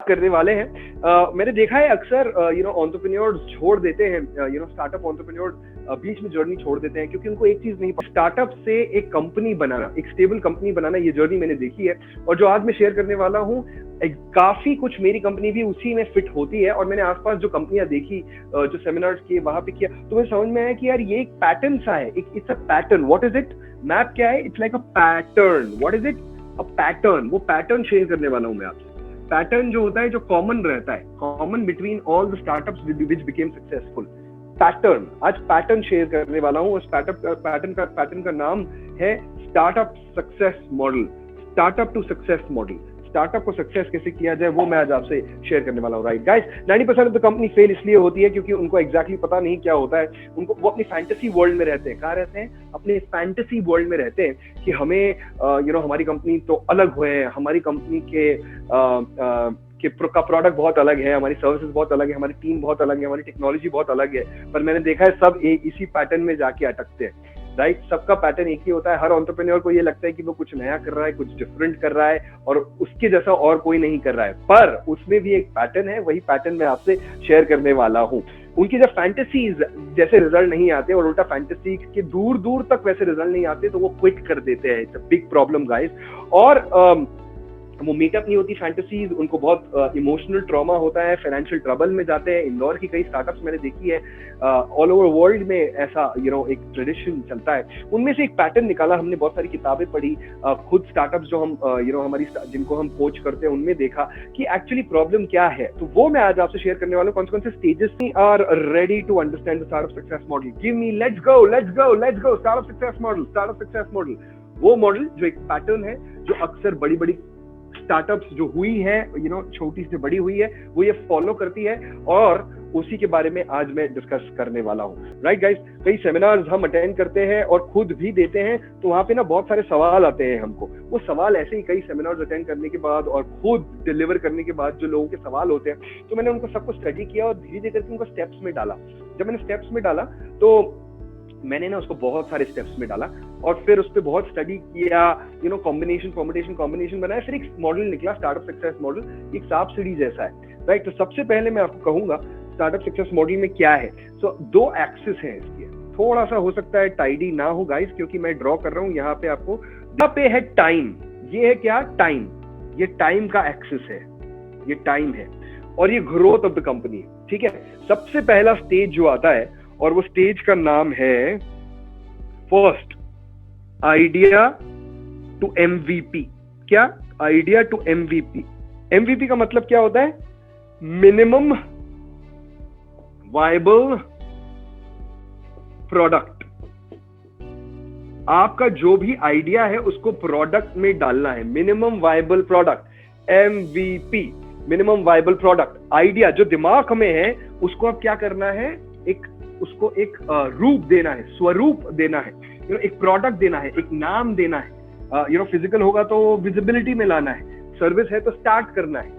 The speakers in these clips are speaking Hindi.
करने वाले हैं। मैंने देखा है अक्सर एंटरप्रेन्योर्स छोड़ देते हैं, स्टार्टअप एंटरप्रेन्योर्स बीच में जर्नी छोड़ देते हैं क्योंकि उनको एक चीज नहीं पता, स्टार्टअप से एक कंपनी बनाना, एक स्टेबल कंपनी बनाना, ये जर्नी मैंने देखी है। और जो आज मैं शेयर करने वाला हूँ, काफी कुछ मेरी कंपनी भी उसी में फिट होती है। और मैंने आसपास जो कंपनियां देखी, जो सेमिनार्स किए, वहां पे किया, तो मुझे समझ में आया कि यार ये एक पैटर्न सा है, it's a pattern. What is it? Map क्या है? It's like a pattern. What is it? A pattern. वो पैटर्न शेयर करने वाला हूं मैं आपसे। पैटर्न जो होता है, जो कॉमन रहता है, common between all the startups which became successful. Pattern, आज पैटर्न शेयर करने वाला हूं। उस पैटर्न का नाम है startup success model. Startup to success model. Startup को सक्सेस कैसे किया जाए, वो मैं आज आपसे शेयर करने वाला हूँ। Right guys, 90% of the company fail इसलिए होती है क्योंकि उनको एग्जैक्टली पता नहीं क्या होता है। वो अपनी फैंटेसी वर्ल्ड में रहते हैं। कहाँ रहते हैं? अपने फैंटेसी वर्ल्ड में रहते हैं कि हमें हमारी कंपनी तो अलग है, हमारी कंपनी का प्रोडक्ट बहुत अलग है, हमारी सर्विसेज बहुत अलग है, हमारी टीम बहुत अलग है, हमारी टेक्नोलॉजी बहुत अलग है। पर मैंने देखा है सब इसी पैटर्न में जाके अटकते हैं। राइट, सबका पैटर्न एक ही होता है। हर एंटरप्रेन्योर को ये लगता है कि वो कुछ नया कर रहा है, कुछ डिफरेंट कर रहा है और उसके जैसा और कोई नहीं कर रहा है, पर उसमें भी एक पैटर्न है। वही पैटर्न मैं आपसे शेयर करने वाला हूँ। उनकी जब फैंटेसीज जैसे रिजल्ट नहीं आते और उल्टा फैंटेसी के दूर दूर तक वैसे रिजल्ट नहीं आते तो वो क्विट कर देते हैं। It's a big problem guys. और वो मीटअप नहीं होती फैंटेसीज, उनको बहुत इमोशनल ट्रॉमा होता है, फाइनेंशियल ट्रबल में जाते हैं। इंदौर की कई स्टार्टअप्स मैंने देखी है, ऑल ओवर वर्ल्ड में ऐसा एक ट्रेडिशन चलता है। उनमें से एक पैटर्न निकाला हमने, बहुत सारी किताबें पढ़ी, खुद स्टार्टअप्स जो हम हमारी जिनको हम कोच करते हैं उनमें देखा कि एक्चुअली प्रॉब्लम क्या है। तो वो मैं आज आपसे शेयर करने वाला हूँ। कौन से stages are ready to understand the startup success model. Give me, let's go startup success model. वो मॉडल जो एक पैटर्न है, जो अक्सर बड़ी बड़ी स्टार्टअप्स जो हुई है, छोटी से बड़ी हुई है, वो ये फॉलो करती है। और उसी के बारे में आज मैं डिस्कस करने वाला हूँ। राइट गाइस, कई सेमिनार्स हम अटेंड करते हैं और खुद भी देते हैं, तो वहां पे ना बहुत सारे सवाल आते हैं हमको। वो सवाल ऐसे ही कई सेमिनार्स अटेंड करने के बाद और खुद डिलीवर करने के बाद जो लोगों के सवाल होते हैं, तो मैंने उनको सबको स्टडी किया और धीरे धीरे करके उनको स्टेप्स में डाला। जब मैंने स्टेप्स में डाला तो मैंने ना उसको बहुत सारे स्टेप्स में डाला और फिर उस पर बहुत स्टडी किया, कॉम्बिनेशन बनाया, फिर एक मॉडल निकला स्टार्टअप सक्सेस मॉडल। एक सांप सीढ़ी जैसा है। राइट, तो सबसे पहले मैं आपको कहूंगा स्टार्टअप सक्सेस मॉडल में क्या है। सो 2 एक्सिस हैं इसके। थोड़ा सा हो सकता है टाइडी ना हो गाइस, क्योंकि मैं ड्रॉ कर रहा हूं यहाँ पे आपको। यहाँ पे है टाइम, ये है क्या? टाइम। ये टाइम का एक्सिस है, ये टाइम है। और ये ग्रोथ ऑफ द कंपनी। ठीक है, सबसे पहला स्टेज जो आता है और वो स्टेज का नाम है फर्स्ट आइडिया टू एमवीपी। क्या? Idea to MVP. एमवीपी का मतलब क्या होता है? Minimum viable product. आपका जो भी आइडिया है उसको प्रोडक्ट में डालना है। Minimum viable product, MVP, minimum viable product. Idea जो दिमाग में है उसको अब क्या करना है? उसको एक रूप देना है, स्वरूप देना है, एक प्रोडक्ट देना है, एक नाम देना है। फिजिकल होगा तो विजिबिलिटी में लाना है, सर्विस है तो स्टार्ट करना है,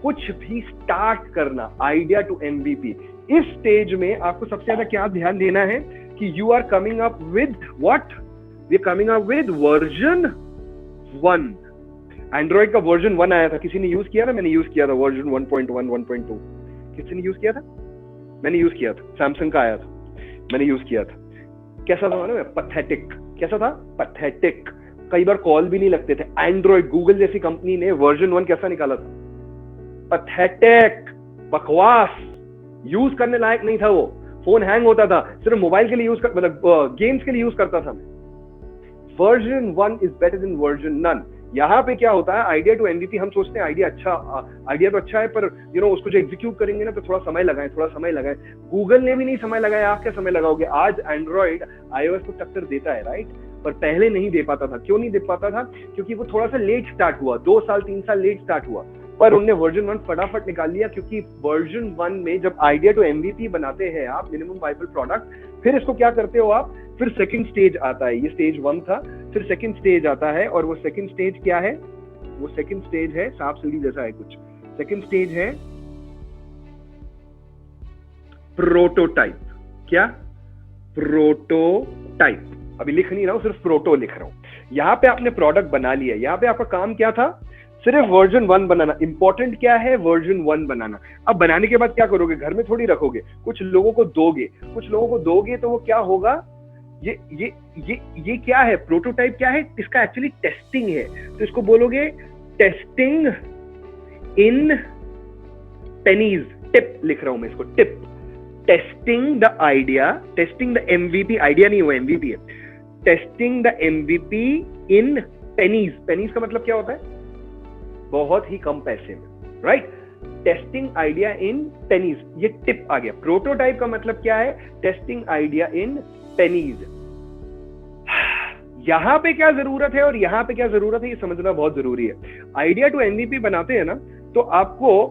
कुछ भी स्टार्ट करना। Idea to MVP. इस स्टेज में आपको सबसे ज्यादा क्या ध्यान देना है कि you are coming up with what? We are coming up with version 1। Android का वर्जन 1 आया था, किसी ने यूज किया था? मैंने यूज किया था वर्जन 1.1, 1.2। किसी ने यूज किया था? मैंने यूज किया था। सैमसंग का आया था, मैंने यूज किया था। कैसा था मालूम है? पैथेटिक। कैसा था? पैथेटिक। कई बार कॉल भी नहीं लगते थे। एंड्रॉइड, गूगल जैसी कंपनी ने वर्जन 1 कैसा निकाला था? पैथेटिक, बकवास, यूज करने लायक नहीं था वो। फोन हैंग होता था, सिर्फ मोबाइल के लिए यूज कर, मतलब गेम्स के लिए यूज करता था मैं। Version 1 is better than version none. यहाँ पे क्या होता है? Idea to MVP. हम सोचते हैं आइडिया तो अच्छा है, पर उसको जो एग्जीक्यूट करेंगे ना तो थोड़ा समय लगाए। गूगल ने भी नहीं समय लगाया, आप क्या समय लगाओगे? आज एंड्रॉइड आईओएस को टक्कर देता है, राइट? पर पहले नहीं दे पाता था। क्यों नहीं दे पाता था? क्योंकि वो थोड़ा सा लेट स्टार्ट हुआ, 2 साल 3 साल लेट स्टार्ट हुआ। पर उनने वर्जन 1 फटाफट निकाल लिया, क्योंकि वर्जन 1 में जब आइडिया टू एमवीपी बनाते हैं आप, मिनिमम वायबल प्रोडक्ट, फिर इसको क्या करते हो आप? फिर सेकंड स्टेज आता है। ये स्टेज 1 था, फिर सेकंड स्टेज आता है। और वो सेकंड स्टेज क्या है? वो सेकंड स्टेज है, सांप सीढ़ी जैसा है कुछ। सेकंड स्टेज है प्रोटोटाइप। क्या? प्रोटोटाइप। अभी लिख नहीं रहा हूं, सिर्फ प्रोटो लिख रहा हूं। यहाँ पे आपने प्रोडक्ट बना लिया। यहाँ पे आपका काम क्या था? सिर्फ वर्जन 1 बनाना इंपॉर्टेंट। क्या है? वर्जन 1 बनाना। अब बनाने के बाद क्या करोगे? घर में थोड़ी रखोगे, कुछ लोगों को दोगे, कुछ लोगों को दोगे तो वो क्या होगा? ये क्या है? प्रोटोटाइप क्या है? इसका एक्चुअली टेस्टिंग है। तो इसको बोलोगे टेस्टिंग इन पेनीज। टिप लिख रहा हूं मैं इसको, tip. Testing the idea, testing the MVP, idea नहीं हुआ, एमवीपी है। Testing the MVP in pennies. Pennies का मतलब क्या होता है? बहुत ही कम पैसे में, right? Testing idea in pennies, ये टिप आ गया। प्रोटोटाइप का मतलब क्या है? Testing idea in pennies. यहां पे क्या जरूरत है और यहां पे क्या जरूरत है, ये समझना बहुत जरूरी है। आइडिया टू एमवीपी बनाते हैं ना, तो आपको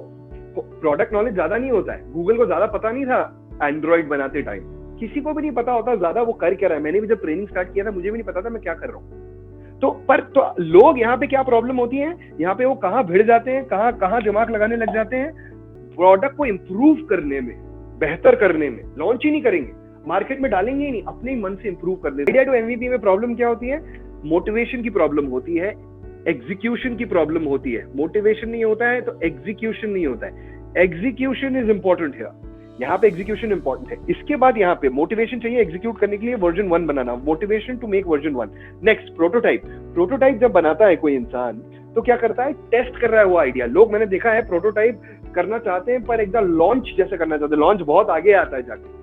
प्रोडक्ट नॉलेज ज्यादा नहीं होता है। गूगल को ज्यादा पता नहीं था एंड्रॉइड बनाते टाइम, किसी को भी नहीं पता होता ज्यादा वो कर क्या रहा है। मैंने भी जब ट्रेनिंग स्टार्ट किया था, मुझे भी नहीं पता था मैं क्या कर रहा हूं। तो लोग यहाँ पे क्या प्रॉब्लम होती है, यहाँ पे वो कहाँ भिड़ जाते हैं, कहाँ दिमाग लगाने लग जाते हैं? प्रोडक्ट को इंप्रूव करने में, बेहतर करने में। लॉन्च ही नहीं करेंगे, मार्केट में डालेंगे ही नहीं, अपने ही मन से इंप्रूव करने। आइडिया टू एमवीपी में प्रॉब्लम क्या होती है? मोटिवेशन की प्रॉब्लम होती है, एग्जीक्यूशन की प्रॉब्लम होती है। मोटिवेशन नहीं होता है तो एग्जीक्यूशन नहीं होता है। एग्जीक्यूशन इज इंपॉर्टेंट है, यहाँ पे एग्जीक्यूशन इंपॉर्टेंट है। इसके बाद यहाँ पे मोटिवेशन चाहिए एग्जीक्यूट करने के लिए, वर्जन 1 बनाना, motivation to make version 1। Next prototype. Prototype जब बनाता है कोई इंसान तो क्या करता है? टेस्ट कर रहा है वो आइडिया। लोग मैंने देखा है प्रोटोटाइप करना चाहते हैं पर एकदम लॉन्च जैसे करना चाहते हैं, लॉन्च बहुत आगे आता है जाके।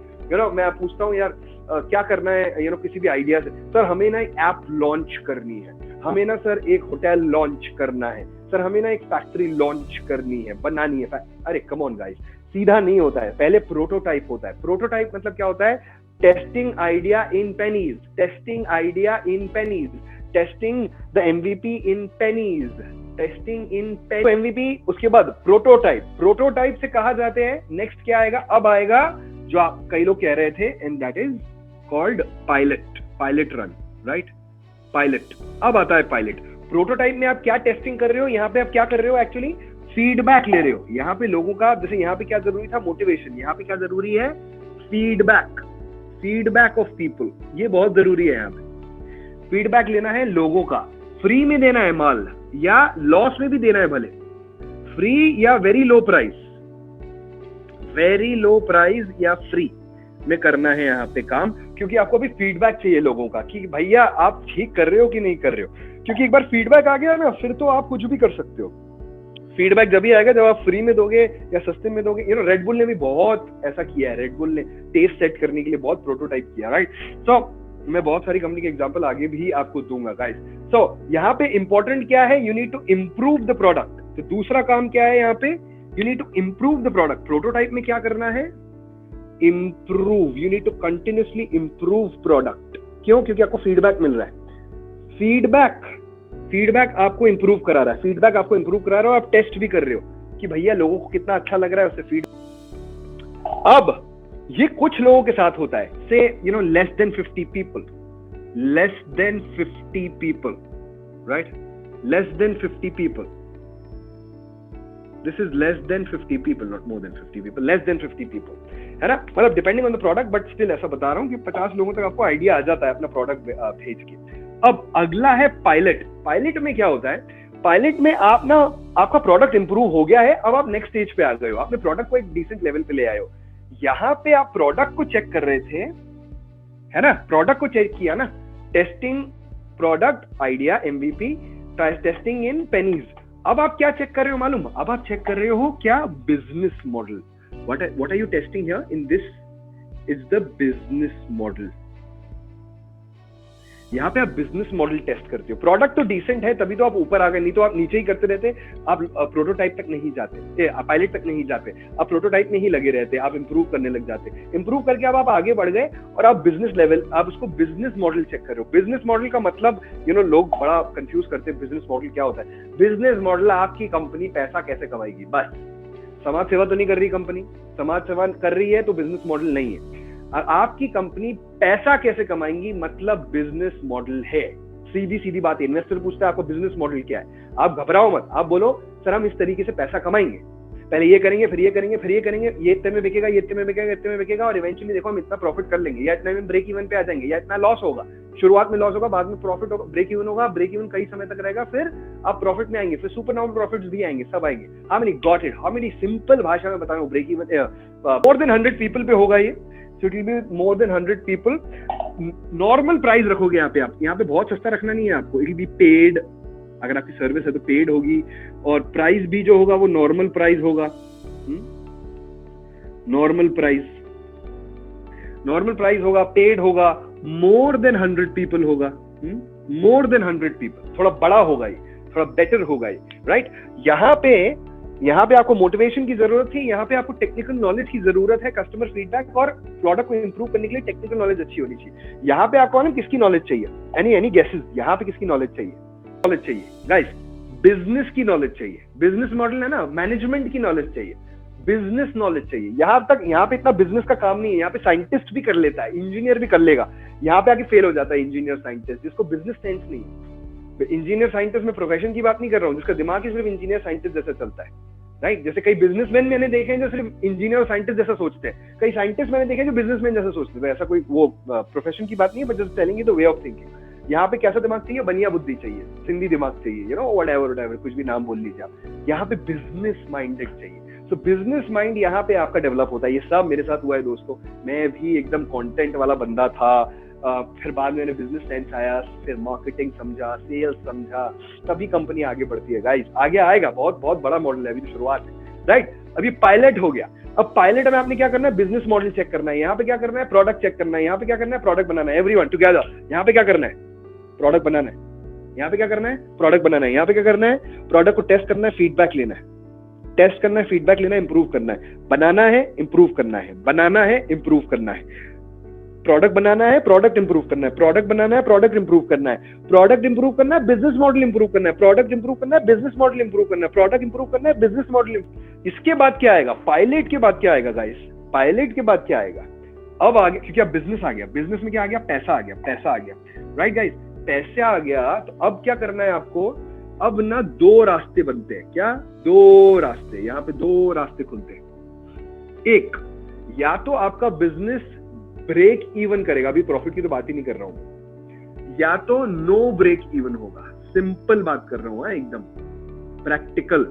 मैं पूछता हूँ यार क्या करना है किसी भी आइडिया से, सर हमें ना एक ऐप लॉन्च करनी है, हमें ना सर एक होटल लॉन्च करना है, सर हमें ना एक फैक्ट्री लॉन्च करनी है, बनानी है। अरे कम ऑन गाइस, सीधा नहीं होता है, पहले प्रोटोटाइप होता है। प्रोटोटाइप मतलब क्या होता है? Testing idea in pennies, testing idea in pennies, testing the MVP in pennies, testing in MVP. उसके बाद प्रोटोटाइप। प्रोटोटाइप से कहा जाते हैं नेक्स्ट क्या आएगा? अब आएगा जो आप कई लोग कह रहे थे, and that is called pilot, pilot run, right? Pilot. अब आता है पायलट। प्रोटोटाइप में आप क्या टेस्टिंग कर रहे हो? यहाँ पे आप क्या कर रहे हो? एक्चुअली फीडबैक ले रहे हो। यहाँ पे लोगों का, जैसे यहाँ पे क्या जरूरी था? मोटिवेशन। यहाँ पे क्या जरूरी है? फीडबैक, फीडबैक ऑफ पीपल, ये बहुत जरूरी है। यहाँ पे फीडबैक लेना है लोगों का। फ्री में देना है माल या लॉस में भी देना है, भले फ्री या very low price, very low price या फ्री में करना है यहाँ पे काम। क्योंकि आपको भी फीडबैक चाहिए लोगों का कि भैया आप ठीक कर रहे हो कि नहीं कर रहे हो। क्योंकि एक बार फीडबैक आ गया ना, फिर तो आप कुछ भी कर सकते हो। फीडबैक जब भी आएगा जब आप फ्री में दोगे या सस्ते में दोगे। रेड बुल ने भी बहुत ऐसा किया है। रेड बुल ने टेस्ट सेट करने के लिए बहुत प्रोटोटाइप किया, राइट? सो मैं बहुत सारी कंपनी के एग्जांपल आगे भी आपको दूंगा गाइस। सो यहाँ पे इंपॉर्टेंट क्या है? You need to improve the product. तो दूसरा काम क्या है यहाँ पे? You need to improve the product. Prototype में क्या करना है? Improve. You need to continuously improve product. क्यों? क्योंकि आपको फीडबैक मिल रहा है। फीडबैक आपको इंप्रूव करा रहा है, फीडबैक आपको इंप्रूव करा रहा है। और आप टेस्ट भी कर रहे हो कि भैया लोगों को कितना अच्छा लग रहा है उससे फीड। अब ये कुछ लोगों के साथ होता है, से less than 50 people, less than 50 people, right? Less than 50 people, this is less than 50 people, not more than 50 people, less than 50 people, है ना? मतलब depending on the product, but still ऐसा बता रहा हूं कि 50 लोगों तक आपको आइडिया आ जाता है अपना प्रोडक्ट भेज के। अब अगला है पायलट। पायलट में क्या होता है? पायलट में आप ना, आपका प्रोडक्ट इंप्रूव हो गया है, अब आप नेक्स्ट स्टेज पे आ गए हो, आपने प्रोडक्ट को एक डिसेंट लेवल पे ले आए हो। यहाँ पे आप प्रोडक्ट को चेक कर रहे थे, है ना? प्रोडक्ट को चेक किया ना, testing product idea MVP, testing in pennies. अब आप क्या चेक कर रहे हो मालूम? अब आप चेक कर रहे हो क्या? Business model. What are you testing here? In this is the business model. यहाँ पे आप बिजनेस मॉडल टेस्ट करते हो। प्रोडक्ट तो डिसेंट है तभी तो आप ऊपर आ गए, नहीं तो आप नीचे ही करते रहते, आप प्रोटोटाइप तक नहीं जाते, पायलट तक नहीं जाते, आप प्रोटोटाइप में ही लगे रहते, आप इंप्रूव करने लग जाते। इंप्रूव करके अब आप आगे बढ़ गए और आप बिजनेस लेवल, आप उसको बिजनेस मॉडल चेक कर रहे हो। बिजनेस मॉडल का मतलब लोग बड़ा कंफ्यूज करते हैं, बिजनेस मॉडल क्या होता है? बिजनेस मॉडल, आपकी कंपनी पैसा कैसे कमाएगी, बस। समाज सेवा तो नहीं कर रही कंपनी, समाज सेवा कर रही है तो बिजनेस मॉडल नहीं है। आपकी कंपनी पैसा कैसे कमाएंगी, मतलब बिजनेस मॉडल है। सीधी सीधी बात है। इन्वेस्टर पूछता है आपको बिजनेस मॉडल क्या है, आप घबराओ मत, आप बोलो सर हम इस तरीके से पैसा कमाएंगे, पहले ये करेंगे, फिर ये करेंगे, फिर ये करेंगे, ये इतने में बिकेगा, ये इतने में बिकेगा, इतने में बिकेगा, और इवेंचुअली देखो हम इतना प्रॉफिट कर लेंगे, या इतना में ब्रेक इवन पे आ जाएंगे, या इतना लॉस होगा, शुरुआत में लॉस होगा, बाद में प्रॉफिट होगा, ब्रेक इवन होगा, ब्रेक इवन कई समय तक रहेगा, फिर आप प्रॉफिट में आएंगे, फिर सुपर नॉर्मल प्रॉफिट्स भी आएंगे, सब आएंगे। How many got it? How many? Simple भाषा में बता रहा हूँ, break even more than 100 people पे होगा ये, so it will be more than 100 people. Normal price रखोगे यहाँ पे, आप यहाँ पे बहुत सस्ता रखना नहीं है आपको, इट विल बी पेड, अगर आपकी सर्विस है तो पेड होगी, और प्राइस भी जो होगा वो नॉर्मल प्राइस होगा, नॉर्मल प्राइस होगा, पेड होगा, मोर देन 100 पीपल होगा, मोर देन 100 पीपल, थोड़ा बड़ा होगा ये, थोड़ा बेटर होगा ये, राइट? यहाँ पे आपको मोटिवेशन की जरूरत है, यहाँ पे आपको टेक्निकल नॉलेज की जरूरत है, कस्टमर फीडबैक और प्रोडक्ट को इंप्रूव करने के लिए टेक्निकल नॉलेज अच्छी होनी चाहिए। यहाँ पे आपको ना किसकी नॉलेज चाहिए? Any guesses? यहाँ पे किसकी नॉलेज चाहिए? गाइस, बिजनेस की नॉलेज चाहिए, बिजनेस मॉडल है ना, मैनेजमेंट की नॉलेज चाहिए, बिजनेस नॉलेज चाहिए। यहाँ पे इतना बिजनेस का काम नहीं है, यहाँ पे साइंटिस्ट भी कर लेता है, इंजीनियर भी कर लेगा, यहाँ पे आके फेल हो जाता है इंजीनियर साइंटिस्ट, जिसको बिजनेस सेंस नहीं है। इंजीनियर साइंटिस्ट में प्रोफेशन की बात नहीं कर रहा हूँ, जिसका दिमाग ही सिर्फ इंजीनियर साइंटिस्ट जैसा चलता है, राइट? जैसे कई बिजनेसमैन मैंने देखे हैं जो सिर्फ इंजीनियर और साइंटिस्ट जैसा सोचते हैं, कई साइंटिस्ट मैंने देखे हैं जो बिजनेसमैन जैसा सोचते हैं। ऐसा कोई वो प्रोफेशन की बात नहीं है, but just telling you the way of thinking. यहाँ पे कैसा दिमाग चाहिए? बनिया बुद्धि चाहिए, सिंधी दिमाग चाहिए, यू नो, व्हाटएवर कुछ भी नाम बोल लीजिए आप। यहाँ पे बिजनेस माइंडेड चाहिए। सो बिजनेस माइंड यहाँ पे आपका डेवलप होता है। ये सब मेरे साथ हुआ है दोस्तों। मैं भी एकदम कंटेंट वाला बंदा था, फिर बाद में मैंने बिजनेस सेंस आया, फिर मार्केटिंग समझा, सेल्स समझा, तभी कंपनी आगे बढ़ती है गाइस। आगे आएगा, बहुत बहुत बड़ा मॉडल है, अभी तो शुरुआत है, राइट? अभी पायलट हो गया। अब पायलट में आपने क्या करना है? बिजनेस मॉडल चेक करना है। यहाँ पे क्या करना है? प्रोडक्ट चेक करना है। यहाँ पे क्या करना है? प्रोडक्ट बनाना है। Everyone together. यहाँ पे क्या करना है? प्रोडक्ट बनाना है। यहाँ पे क्या करना है? प्रोडक्ट बनाना है। यहाँ पे क्या करना है? प्रोडक्ट को टेस्ट करना है, फीडबैक लेना है। टेस्ट करना है, फीडबैक लेना है, इंप्रूव करना है। बनाना है, इंप्रूव करना है। बनाना है, इंप्रूव करना है। प्रोडक्ट बनाना है, प्रोडक्ट इंप्रूव करना है। प्रोडक्ट बनाना है, प्रोडक्ट इंप्रूव करना है। प्रोडक्ट इंप्रूव करना है, बिजनेस मॉडल इंप्रूव करना है। प्रोडक्ट इंप्रूव करना है, बिजनेस मॉडल इंप्रूव करना है। प्रोडक्ट इंप्रूव करना है, बिजनेस मॉडल। इसके बाद क्या आएगा? पायलट के बाद क्या आएगा गाइस? पायलट के बाद क्या आएगा? अब आगे, क्योंकि अब बिजनेस आ गया। बिजनेस में क्या आ गया? पैसा आ गया। पैसा आ गया, राइट गाइस? पैसा आ गया, तो अब क्या करना है आपको? अब ना दो रास्ते बनते हैं। क्या? दो रास्ते। यहाँ पे दो रास्ते खुलते हैं। एक, या तो आपका बिजनेस ब्रेक इवन करेगा, अभी प्रॉफिट की तो बात ही नहीं कर रहा हूं, या तो नो ब्रेक इवन होगा। सिंपल बात कर रहा हूं, एकदम प्रैक्टिकल।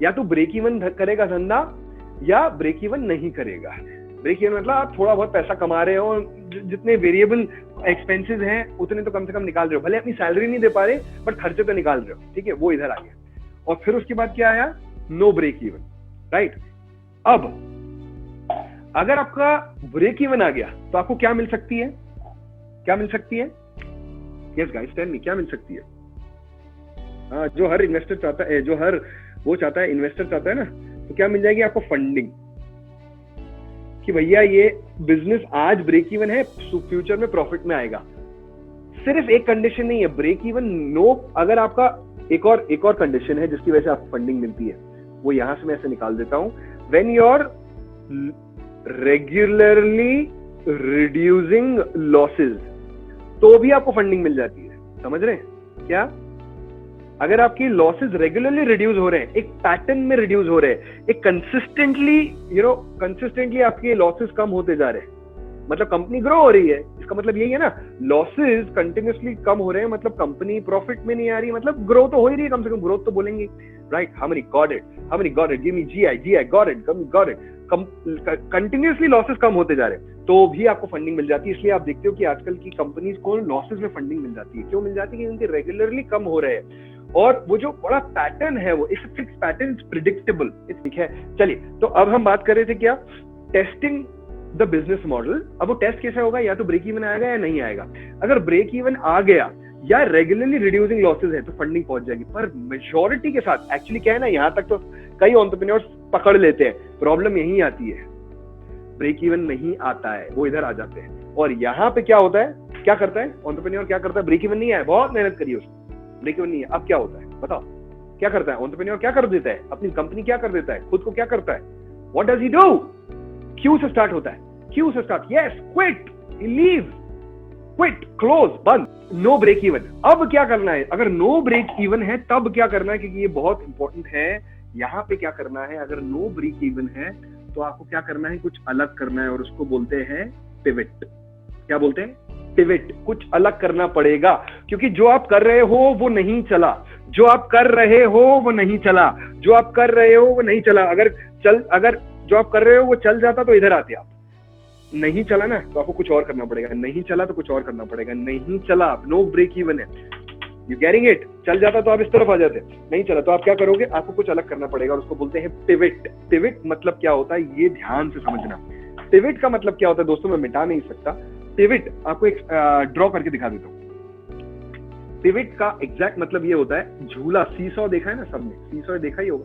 या तो ब्रेक इवन करेगा धंधा, या ब्रेक इवन नहीं करेगा। ब्रेक इवन मतलब आप थोड़ा बहुत पैसा कमा रहे हो, जितने वेरिएबल एक्सपेंसेस हैं उतने तो कम से कम निकाल रहे हो। भले अपनी सैलरी नहीं दे पा रहे, बट खर्चे तो निकाल रहे हो, ठीक है? वो इधर आ गया। और फिर उसके बाद क्या आया? No break even, right? अब अगर आपका ब्रेक इवन आ गया तो आपको क्या मिल सकती है? क्या मिल सकती है? यस गाइस, टेल मी, क्या मिल सकती है? हाँ, जो हर इन्वेस्टर चाहता है, जो हर वो चाहता है, इन्वेस्टर चाहता है ना, तो क्या मिल जाएगी आपको? फंडिंग। कि भैया ये बिजनेस आज ब्रेक इवन है, फ्यूचर में प्रॉफिट में आएगा। सिर्फ एक कंडीशन नहीं है, ब्रेक इवन नो। अगर आपका एक और कंडीशन है जिसकी वजह से आपको फंडिंग मिलती है, वो यहां से मैं ऐसे निकाल देता हूं। When you are regularly reducing losses, तो भी आपको फंडिंग मिल जाती है। समझ रहे हैं क्या? अगर आपकी लॉसेस रेगुलरली रिड्यूस हो रहे हैं, एक पैटर्न में रिड्यूस हो रहे हैं, एक कंसिस्टेंटली आपके लॉसेस कम होते जा रहे हैं, मतलब कंपनी ग्रो हो रही है, इसका मतलब यही है ना। लॉसेस कंटिन्यूअसली कम हो रहे हैं, मतलब कंपनी प्रॉफिट में नहीं आ रही, मतलब ग्रो तो हो ही रही है, कम से कम ग्रोथ तो बोलेंगे, right? How many got it? How many got it? Give me GI got it, got it. Continuously losses कम होते जा रहे हैं, तो भी आपको फंडिंग मिल जाती है। इसलिए आप देखते हो कि आजकल की कंपनीज को लॉसेस में फंडिंग मिल जाती है। क्यों मिल जाती है? क्योंकि रेगुलरली कम हो रहे हैं, और वो जो बड़ा पैटर्न है, वो इस फिक्स पैटर्न, इज प्रिडिक्टेबल। ठीक है, चलिए, तो अब हम बात कर रहे थे क्या? Testing the business model. अब वो टेस्ट कैसा होगा? या तो ब्रेक इवन आएगा या नहीं आएगा। अगर ब्रेक इवन आ गया या रेगुलरली रिड्यूसिंग लॉसेस है, तो फंडिंग पहुंच जाएगी। पर मेजॉरिटी के साथ एक्चुअली क्या है ना, यहाँ तक तो कई एंटरप्रेन्योर्स पकड़ लेते हैं। प्रॉब्लम यही आती है, ब्रेक इवन नहीं आता है, वो इधर आ जाते हैं। और यहाँ पे क्या होता है? क्या करता है एंटरप्रेन्योर? क्या करता है? ब्रेक इवन नहीं आया, बहुत मेहनत करी उसने, ब्रेक इवन नहीं है। अब क्या होता है बताओ? क्या करता है एंटरप्रेन्योर? क्या कर देता है? अपनी कंपनी क्या कर देता है? खुद को क्या करता है? What does he do? Q से स्टार्ट होता है। क्यू से start, yes, quit, leave, quit, close, बंद, नो ब्रेक इवन। अब क्या करना है? अगर नो ब्रेक इवन है तब क्या करना है? क्योंकि ये बहुत इंपॉर्टेंट है। यहाँ पे क्या करना है? अगर नो ब्रेक इवन है तो आपको क्या करना है? कुछ अलग करना है, और उसको बोलते हैं पिवट। क्या बोलते हैं? पिविट, कुछ अलग करना पड़ेगा, क्योंकि जो आप कर रहे हो वो नहीं चला, जो आप कर रहे हो वो नहीं चला, जो आप कर रहे हो वो नहीं चला। अगर जो आप कर रहे हो वो चल जाता तो इधर आते आप। नहीं चला ना तो आपको कुछ और करना पड़ेगा, नहीं चला तो कुछ और करना पड़ेगा, नहीं चला नो ब्रेक इवन है, यू गेटिंग इट? चल जाता तो आप इस तरफ आ जाते, नहीं चला तो आप क्या करोगे, आपको कुछ अलग करना पड़ेगा और उसको बोलते हैं पिविट। पिविट मतलब क्या होता है ये ध्यान से समझना। पिविट का मतलब क्या होता है दोस्तों, मैं मिटा नहीं सकता। पिविट आपको एक ड्रॉ करके दिखा देता हूँ। पिविट का एग्जैक्ट मतलब ये होता है, झूला, सीसॉ देखा है ना सबने, सीसॉ देखा ही होगा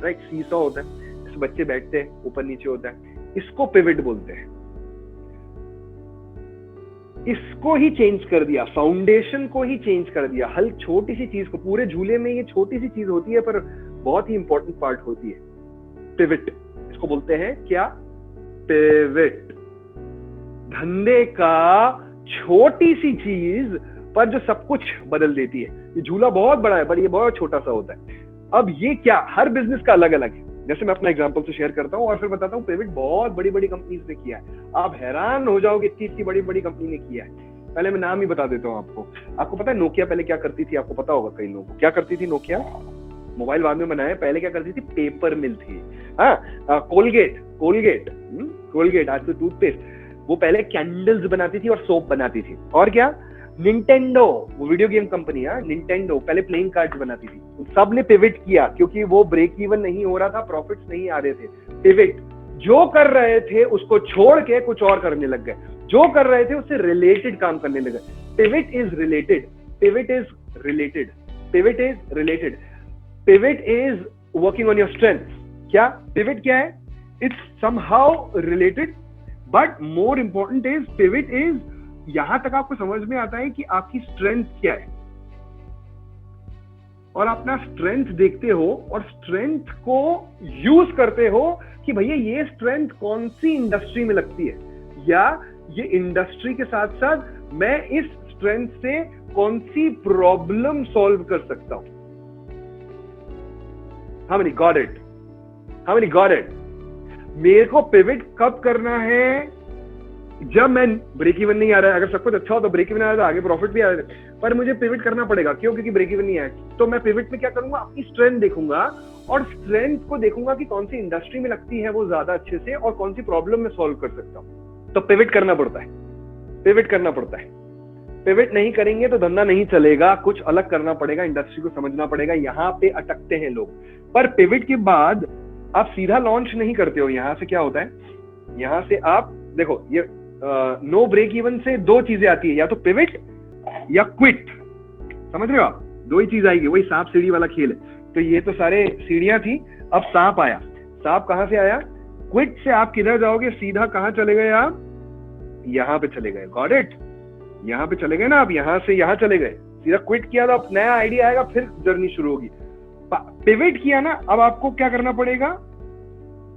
राइट, सीसॉ होता है, इस बच्चे बैठते हैं ऊपर नीचे होता है, इसको पिविट बोलते हैं। इसको ही चेंज कर दिया, फाउंडेशन को ही चेंज कर दिया, हल छोटी सी चीज को, पूरे झूले में ये छोटी सी चीज होती है पर बहुत ही इंपॉर्टेंट पार्ट होती है, पिविट। इसको बोलते हैं क्या, पिविट। धंधे का छोटी सी चीज पर जो सब कुछ बदल देती है। ये झूला बहुत बड़ा है पर ये बहुत छोटा सा होता है। अब ये क्या, हर बिजनेस का अलग अलग है। जैसे मैं अपना एग्जांपल से शेयर करता हूँ और फिर बताता हूँ, पिविट बहुत बड़ी बड़ी कंपनीज ने किया है, आप हैरान हो जाओगे इतनी बड़ी बड़ी कंपनी ने किया है। पहले मैं नाम ही बता देता हूँ आपको पता है नोकिया पहले क्या करती थी, आपको पता होगा कई लोगों को। क्या करती थी नोकिया, मोबाइल बाद में बनाया, पहले क्या करती थी, पेपर मिल थी। हाँ, कोलगेट आज तो टूथपेस्ट, वो पहले कैंडल्स बनाती थी और सोप बनाती थी। और क्या, निंटेंडो, वो वीडियो गेम कंपनी है, निंटेंडो पहले प्लेइंग कार्ड्स बनाती थी। सब ने पिविट किया क्योंकि वो ब्रेक इवन नहीं हो रहा था, प्रॉफिट्स नहीं आ रहे थे। पिविट, जो कर रहे थे उसको छोड़ के कुछ और करने लग गए, जो कर रहे थे उससे रिलेटेड काम करने लगे। Pivot is related, pivot is related, pivot is related, pivot is working on your strength. क्या पिविट क्या है, it's somehow related, but more important is pivot is, यहां तक आपको समझ में आता है कि आपकी स्ट्रेंथ क्या है और अपना स्ट्रेंथ देखते हो और स्ट्रेंथ को यूज करते हो कि भैया ये स्ट्रेंथ कौन सी इंडस्ट्री में लगती है, या ये इंडस्ट्री के साथ साथ मैं इस स्ट्रेंथ से कौन सी प्रॉब्लम सॉल्व कर सकता हूं। How many got it? How many got it? मेरे को पिविट कब करना है, जब मैं ब्रेक इवन नहीं आ रहा है। अगर सब कुछ अच्छा हो तो ब्रेक इवन आ रहा है, आगे प्रॉफिट भी आ रहा है, पर मुझे पिविट करना पड़ेगा। क्यों? क्योंकि ब्रेक इवन नहीं आया। तो मैं पिविट में क्या करूंगा, अपनी स्ट्रेंथ देखूंगा और स्ट्रेंथ को देखूंगा कि कौन सी इंडस्ट्री में लगती है वो ज्यादा अच्छे से और कौन सी प्रॉब्लम में सॉल्व कर सकता हूं। तो पिविट करना पड़ता है, पिविट करना पड़ता है। पिविट नहीं करेंगे तो धंधा नहीं चलेगा, कुछ अलग करना पड़ेगा, इंडस्ट्री को समझना पड़ेगा। यहाँ पे अटकते हैं लोग। पर पिविट के बाद आप सीधा लॉन्च नहीं करते हो। यहाँ से क्या होता है, यहाँ से आप देखो, ये नो ब्रेक इवन से दो चीजें आती है, या तो पिविट या क्विट। समझ रहे हो आप, दो ही चीज आएगी, वही सांप सीढ़ी वाला खेल है। तो ये तो सारे सीढ़ियां थी, अब सांप आया। सांप कहां से आया, क्विट से आप किधर जाओगे, सीधा कहां चले गए आप, यहां पे चले गए। Got it? यहां पे चले गए ना आप, यहां से यहां चले गए, सीधा क्विट किया तो अब नया आइडिया आएगा, फिर जर्नी शुरू होगी। पिविट किया ना, अब आपको क्या करना पड़ेगा,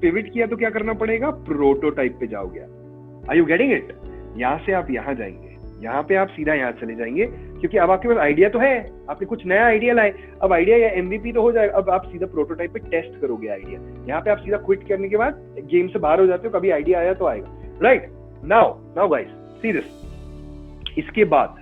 पिविट किया तो क्या करना पड़ेगा, प्रोटोटाइप पे जाओगे। Are you getting it? यहां से आप यहां जाएंगे, यहां पे आप सीधा यहां चले जाएंगे, क्योंकि अब आपके पास आइडिया तो है, आपने कुछ नया आइडिया लाए। अब आइडिया या एमवीपी तो हो जाएगा, अब आप सीधा प्रोटोटाइप पे टेस्ट करोगे आइडिया। यहाँ पे आप सीधा क्विट करने के बाद गेम से बाहर हो जाते हो, कभी आइडिया आया तो आएगा। Right now guys see this. इसके बाद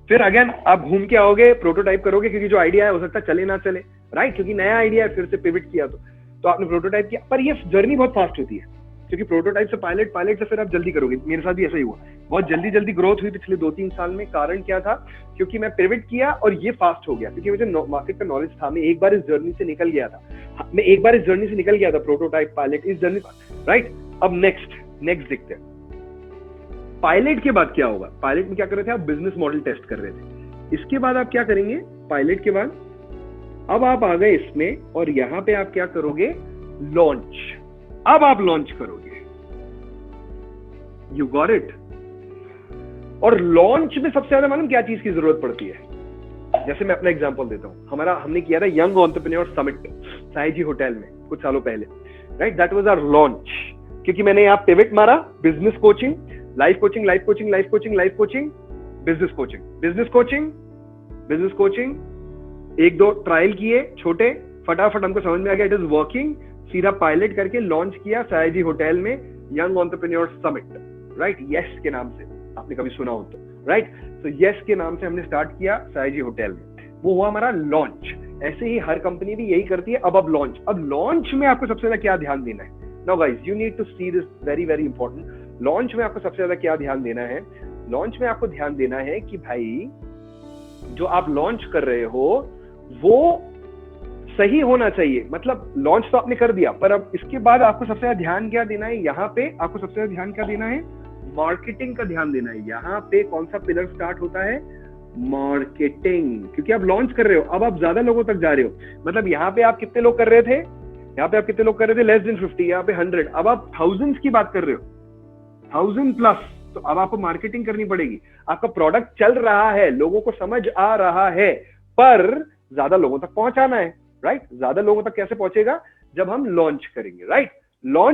फिर अगेन आप घूम के आओगे, प्रोटोटाइप करोगे, क्योंकि जो आइडिया है हो सकता है चले ना चले। राइट, क्योंकि नया आइडिया है, फिर से पिविट किया तो आपने प्रोटोटाइप किया। पर ये जर्नी बहुत फास्ट होती है, क्योंकि प्रोटोटाइप से पायलट, पायलट से फिर आप जल्दी करोगे। मेरे साथ भी ऐसा ही हुआ, बहुत जल्दी ग्रोथ हुई पिछले 2-3 साल में। कारण क्या था, क्योंकि मैं पिविट किया और ये फास्ट हो गया, क्योंकि मुझे मार्केट का नॉलेज था। मैं एक बार इस जर्नी से निकल गया था, प्रोटोटाइप, पायलट, इस जर्नी। राइट, अब नेक्स्ट देखते हैं पायलट के बाद क्या होगा। पायलट में क्या कर रहे थे आप, बिजनेस मॉडल टेस्ट कर रहे थे। इसके बाद आप क्या करेंगे, पायलट के बाद अब आप आ गए इसमें, और यहां पे आप क्या करोगे, लॉन्च। अब आप लॉन्च करोगे। You got it? और लॉन्च में सबसे ज्यादा मालूम क्या चीज की जरूरत पड़ती है। जैसे मैं अपना एग्जांपल देता हूं, हमने किया था यंग एंटरप्रेन्योर समिट साईजी होटल में कुछ सालों पहले। Right, that was our launch. क्योंकि मैंने यहाँ पिविट मारा, business coaching, life coaching, life coaching, life coaching, life coaching, business coaching, business coaching, business coaching, 1-2 trial किए छोटे, फटाफट हमको समझ में आ गया इट इज वर्किंग, सीधा पायलट करके लॉन्च किया साईजी होटल में young entrepreneur summit. Right, yes के नाम से आपने कभी सुना हो तो। राइट। तो यस के नाम से हमने स्टार्ट किया साई जी होटल में, वो हुआ हमारा लॉन्च। ऐसे ही हर कंपनी भी यही करती है। अब लॉन्च में आपको सबसे ज्यादा क्या ध्यान देना है? Now guys you need to see this very very important. Launch में आपको सबसे ज्यादा क्या ध्यान देना है? लॉन्च में आपको ध्यान देना है कि भाई जो आप लॉन्च कर रहे हो वो सही होना चाहिए। मतलब लॉन्च तो आपने कर दिया, पर अब इसके बाद आपको सबसे ज्यादा ध्यान क्या देना है? यहाँ पे आपको सबसे ज्यादा ध्यान क्या देना है? मार्केटिंग का ध्यान देना है। यहाँ पे कौन सा पिलर स्टार्ट होता है? मार्केटिंग। क्योंकि आप लॉन्च कर रहे हो, अब आप ज्यादा लोगों तक जा रहे हो। मतलब यहाँ पे आप कितने लोग कर रहे थे? यहाँ पे आप कितने लोग कर रहे थे? लेस देन 50, यहाँ पे 100। अब आप थाउजेंड्स की बात कर रहे हो, 1000+। तो अब आपको मार्केटिंग करनी पड़ेगी। आपका प्रोडक्ट चल रहा है, लोगों को समझ आ रहा है, पर ज्यादा लोगों तक पहुंचाना है, राइट। ज्यादा लोगों तक कैसे पहुंचेगा? जब हम लॉन्च करेंगे, राइट। लॉन्च